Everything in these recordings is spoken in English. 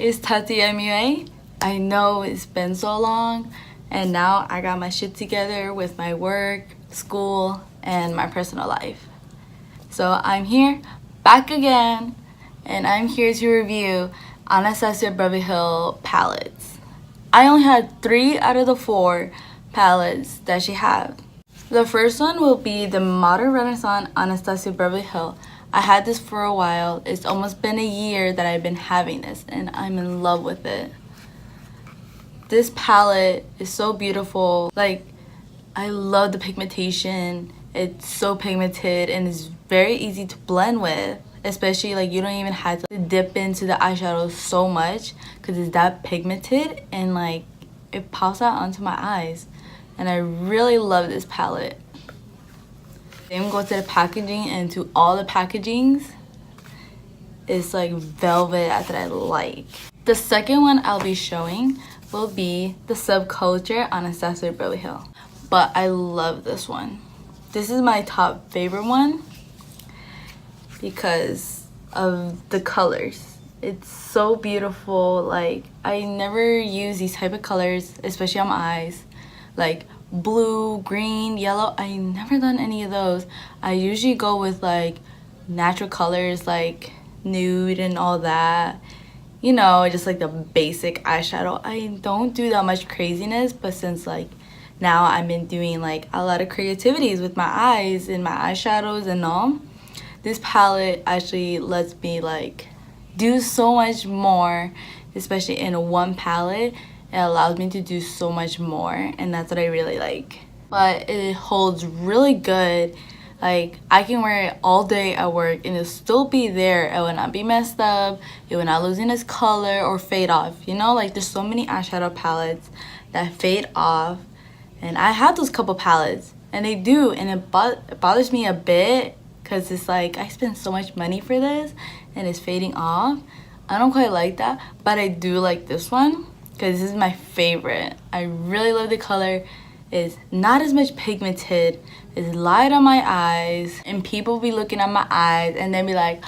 it's Tati MUA. I know it's been so long, and now I got my shit together with my work, school, and my personal life. So I'm here, back again, and I'm here to review Anastasia Beverly Hills palettes. I only had 3 out of the 4 palettes that she had. The first one will be the Modern Renaissance Anastasia Beverly Hills. I had this for a while. It's almost been a year that I've been having this, and I'm in love with it. This palette is so beautiful. Like, I love the pigmentation. It's so pigmented and it's very easy to blend with. Especially, like, you don't even have to dip into the eyeshadow so much because it's that pigmented, and like it pops out onto my eyes. And I really love this palette. Same goes to the packaging, and to all the packagings. It's like velvet that I like. The second one I'll be showing will be the Subculture Anastasia Beverly Hills. But I love this one. This is my top favorite one because of the colors. It's so beautiful. Like, I never use these type of colors, especially on my eyes. Like blue, green, yellow. I never done any of those. I usually go with like natural colors like nude and all that. You know, just like the basic eyeshadow. I don't do that much craziness, but since like now I've been doing like a lot of creativities with my eyes and my eyeshadows and all, this palette actually lets me like do so much more, especially in one palette. It allows me to do so much more, and that's what I really like. But it holds really good. Like, I can wear it all day at work and it'll still be there. It will not be messed up. It will not losing its color or fade off. You know, like there's so many eyeshadow palettes that fade off. And I have those couple palettes and they do, and it bothers me a bit because it's like I spend so much money for this and it's fading off. I don't quite like that, but I do like this one because this is my favorite. I really love the color. It's not as much pigmented. It's light on my eyes, and people be looking at my eyes and then be like,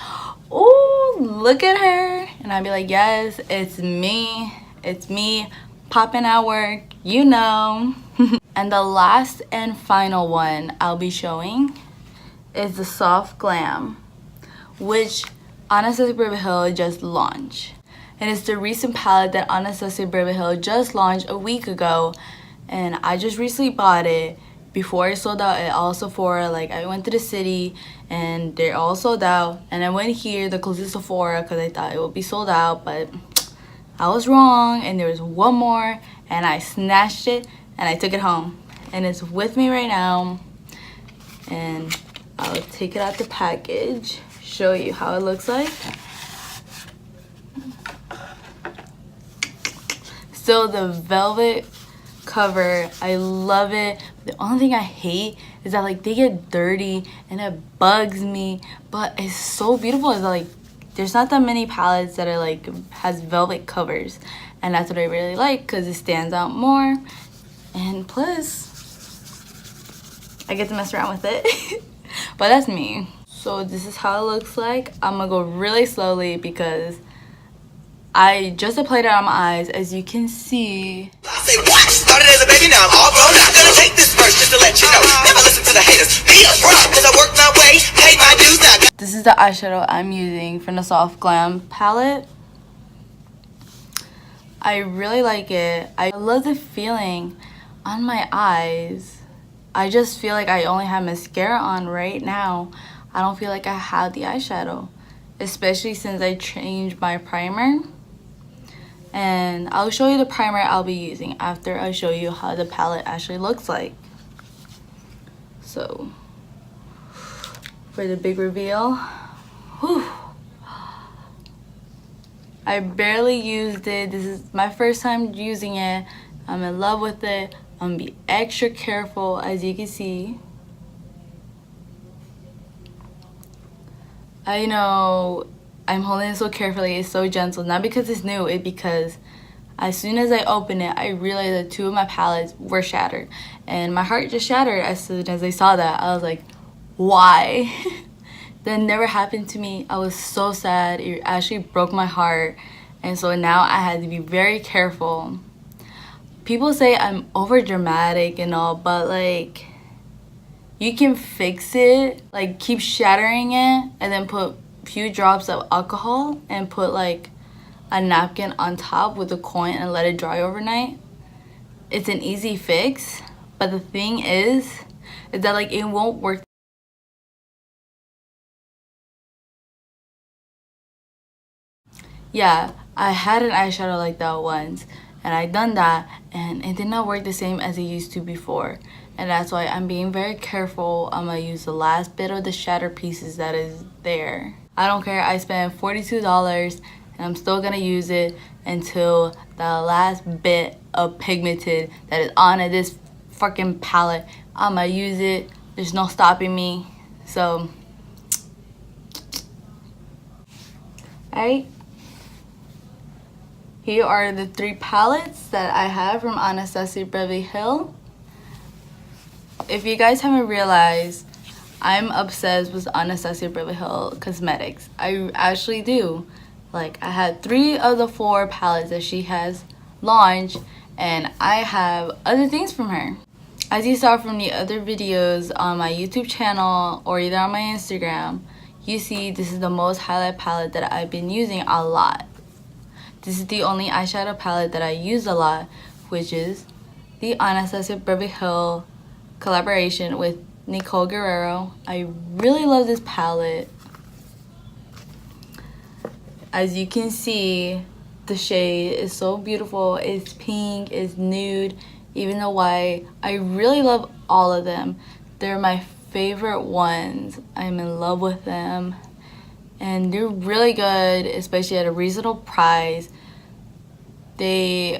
oh, look at her. And I'd be like, yes, it's me. It's me popping at work, you know. And the last and final one I'll be showing is the Soft Glam, which Anastasia Beverly Hills just launched. And it's the recent palette that Anastasia Beverly Hills just launched a week ago. And I just recently bought it before it sold out at all Sephora. Like, I went to the city and they're all sold out. And I went here, the closest Sephora, because I thought it would be sold out. But I was wrong, and there was one more. And I snatched it and I took it home. And it's with me right now. And I'll take it out the package, show you how it looks like. Still the velvet cover. I love it. The only thing I hate is that like they get dirty and it bugs me, but it's so beautiful. It's like there's not that many palettes that are like has velvet covers, and that's what I really like because it stands out more, and plus I get to mess around with it. But that's me. So this is how it looks like. I'm gonna go really slowly because I just applied it on my eyes, as you can see. I say what? Started as a baby, now I'm all grown up. Gonna take this first just to let you know. Never listen to the haters. Be a pro, cause I work my way, pay my dues now. This is the eyeshadow I'm using from the Soft Glam palette. I really like it. I love the feeling on my eyes. I just feel like I only have mascara on right now. I don't feel like I have the eyeshadow, especially since I changed my primer. And I'll show you the primer I'll be using after I show you how the palette actually looks like. So, for the big reveal, whew, I barely used it. This is my first time using it. I'm in love with it. I'm gonna be extra careful, as you can see. I know I'm holding it so carefully. It's so gentle, not because it's new, it's because as soon as I opened it, I realized that 2 of my palettes were shattered, and my heart just shattered as soon as I saw that. I was like, why? That never happened to me. I was so sad. It actually broke my heart, And so now I had to be very careful. People say I'm over dramatic and all, but like, you can fix it. Like, keep shattering it and then put few drops of alcohol and put like a napkin on top with a coin and let it dry overnight. It's an easy fix, but the thing is that like it won't work. Yeah, I had an eyeshadow like that once, and I done that, and it did not work the same as it used to before. And that's why I'm being very careful. I'm gonna use the last bit of the shatter pieces that is there. I don't care. I spent $42 and I'm still gonna use it until the last bit of pigmented that is on this freaking palette. I'm gonna use it. There's no stopping me. So, alright. Here are the 3 palettes that I have from Anastasia Beverly Hills. If you guys haven't realized, I'm obsessed with Anastasia Beverly Hills Cosmetics. I actually do. Like, I had 3 of the 4 palettes that she has launched, and I have other things from her. As you saw from the other videos on my YouTube channel or either on my Instagram, you see this is the most highlight palette that I've been using a lot. This is the only eyeshadow palette that I use a lot, which is the Anastasia Beverly Hills collaboration with Nicole Guerrero. I really love this palette. As you can see, the shade is so beautiful. It's pink, it's nude, even the white. I really love all of them. They're my favorite ones. I'm in love with them. And they're really good, especially at a reasonable price. They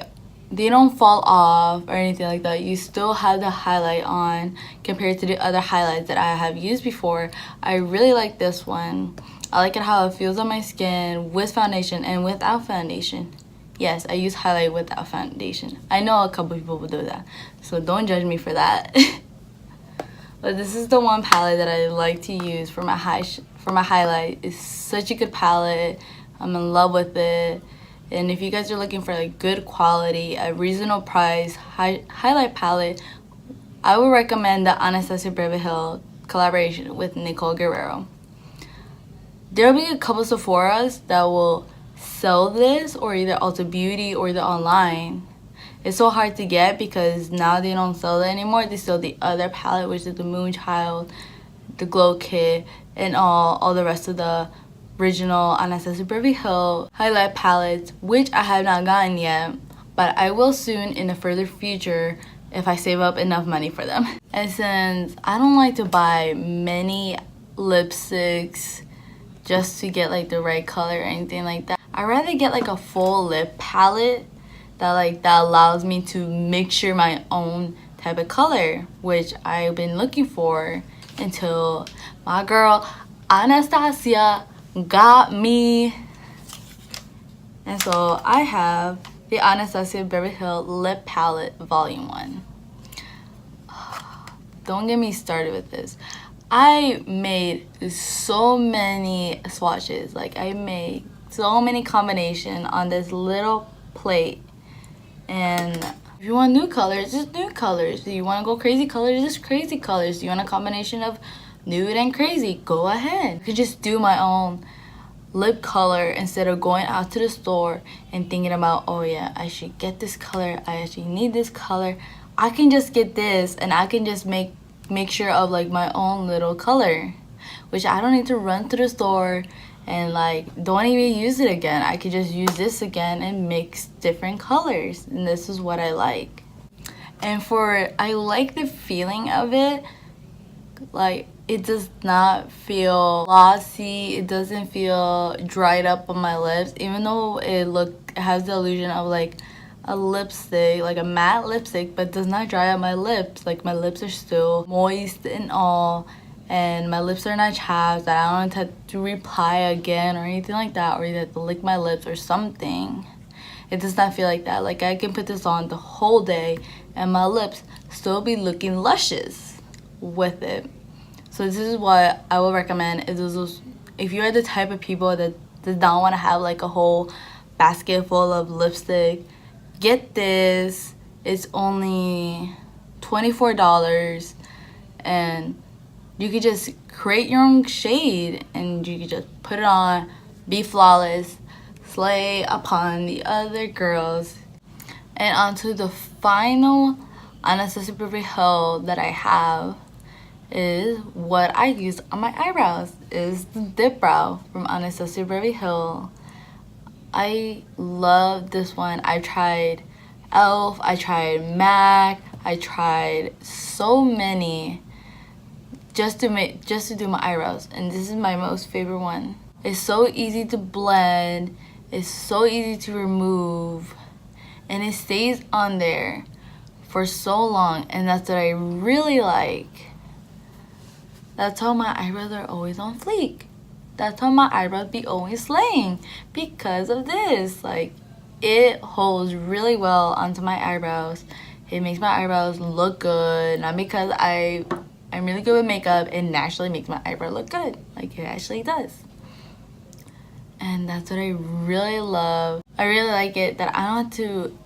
don't fall off or anything like that. You still have the highlight on compared to the other highlights that I have used before. I really like this one. I like it how it feels on my skin with foundation and without foundation. Yes, I use highlight without foundation. I know a couple people will do that, so don't judge me for that. But this is the one palette that I like to use for my highlight. It's such a good palette. I'm in love with it. And if you guys are looking for like good quality, a reasonable price highlight palette, I would recommend the Anastasia Beverly Hills collaboration with Nicole Guerrero. There will be a couple Sephora's that will sell this, or either Ulta Beauty or either online. It's so hard to get because now they don't sell it anymore. They sell the other palette, which is the Moonchild, the Glow Kit, and all the rest of the original Anastasia Beverly Hills highlight palettes, which I have not gotten yet, but I will soon in the further future if I save up enough money for them. And since I don't like to buy many lipsticks just to get like the right color or anything like that, I'd rather get like a full lip palette that allows me to mixture my own type of color, which I've been looking for until my girl Anastasia got me. And so I have the Anastasia Beverly Hills Lip Palette Volume 1. Don't get me started with this. I made so many swatches. Like, I made so many combinations on this little plate. And if you want new colors, just new colors. Do you want to go crazy colors, just crazy colors. Do you want a combination of nude and crazy? Go ahead. I could just do my own lip color instead of going out to the store and thinking about, oh yeah, I should get this color, I actually need this color. I can just get this and I can just make sure of like my own little color, which I don't need to run to the store and like don't even use it again. I could just use this again and mix different colors, and this is what I like. And I like the feeling of it. Like, it does not feel glossy, it doesn't feel dried up on my lips, even though it has the illusion of like a lipstick, like a matte lipstick, but does not dry out my lips. Like, my lips are still moist and all, and my lips are not chapped, that I don't have to reply again or anything like that, or either have to lick my lips or something. It does not feel like that. Like, I can put this on the whole day and my lips still be looking luscious with it. So this is what I would recommend. If you are the type of people that does not want to have like a whole basket full of lipstick. Get this, it's only $24, and you could just create your own shade and you could just put it on, be flawless, slay upon the other girls. And onto the final unnecessary Beverly Hill that I have is what I use on my eyebrows, is the Dipbrow from Unnecessary Beverly Hill. I love this one. I tried ELF, I tried MAC, I tried so many just to do my eyebrows, and this is my most favorite one. It's so easy to blend, it's so easy to remove, and it stays on there for so long, and that's what I really like. That's how my eyebrows are always on fleek. That's how my eyebrows be always slaying, because of this. Like, it holds really well onto my eyebrows. It makes my eyebrows look good, not because I'm really good with makeup. It naturally makes my eyebrow look good, like it actually does. And that's what I really love. I really like it that I don't have to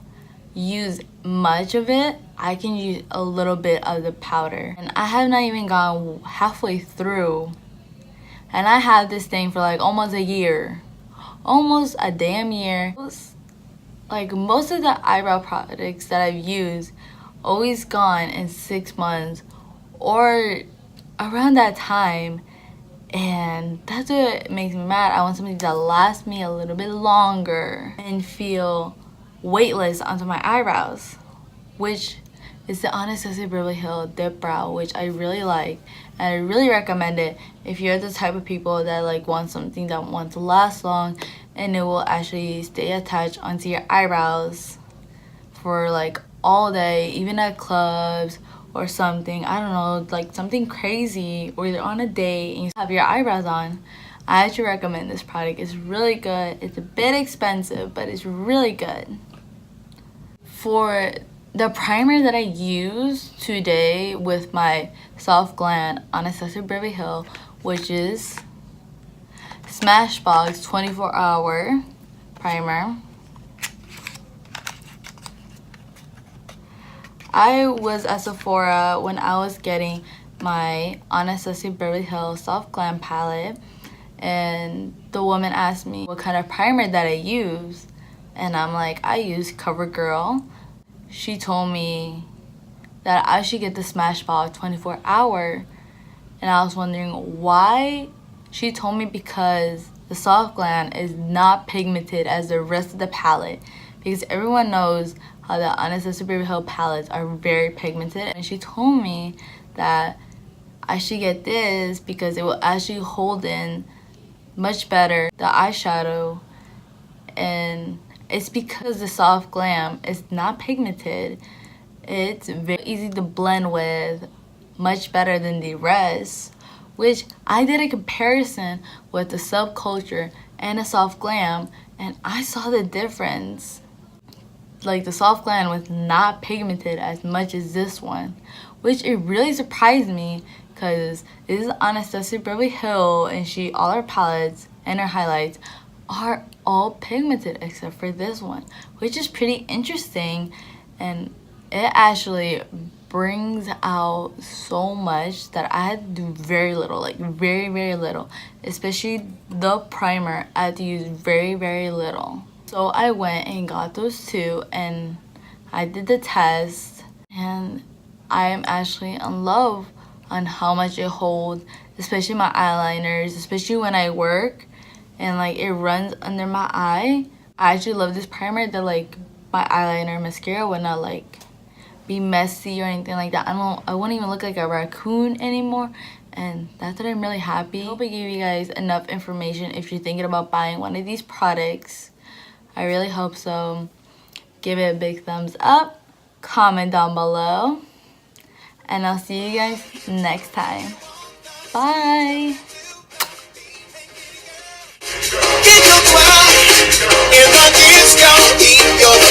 use much of it. I can use a little bit of the powder, and I have not even gone halfway through, and I have this thing for like almost a year, almost a damn year. Like, most of the eyebrow products that I've used always gone in 6 months or around that time, and that's what makes me mad. I want something that lasts me a little bit longer and feel weightless onto my eyebrows, which is the Unnecessary Beverly Hill Dipbrow, which I really like, and I really recommend it if you're the type of people that like want something that wants to last long and it will actually stay attached onto your eyebrows for like all day, even at clubs or something. I don't know, like something crazy, or you're on a date and you have your eyebrows on. I actually recommend this product. It's really good. It's a bit expensive, but it's really good. For the primer that I use today with my Soft Glam Unnecessary Beverly Hill, which is Smashbox 24-hour primer. I was at Sephora when I was getting my Unnecessary Beverly Hill Soft Glam palette, and the woman asked me what kind of primer that I use, and I'm like, I use Covergirl. She told me that I should get the Smashbox 24-hour, and I was wondering why. She told me because the Soft Glam is not pigmented as the rest of the palette, because everyone knows how the Unnecessary Beverly Hill palettes are very pigmented, and she told me that I should get this because it will actually hold in much better the eyeshadow, and it's because the Soft Glam is not pigmented. It's very easy to blend with, much better than the rest, which I did a comparison with the Subculture and the Soft Glam, and I saw the difference. Like, the Soft Glam was not pigmented as much as this one, which it really surprised me, because this is Unnecessary Beverly Hill, and all her palettes and her highlights are all pigmented except for this one, which is pretty interesting, and it actually brings out so much that I had to do very little, like very, very little. Especially the primer, I had to use very, very little. So I went and got those two, and I did the test, and I am actually in love on how much it holds, especially my eyeliners, especially when I work and like it runs under my eye. I actually love this primer that like my eyeliner mascara would not like be messy or anything like that. I won't even look like a raccoon anymore, and that's what I'm really happy. I hope I gave you guys enough information if you're thinking about buying one of these products. I really hope so. Give it a big thumbs up, comment down below, and I'll see you guys next time. Bye! Keep your crown in the disco, keep your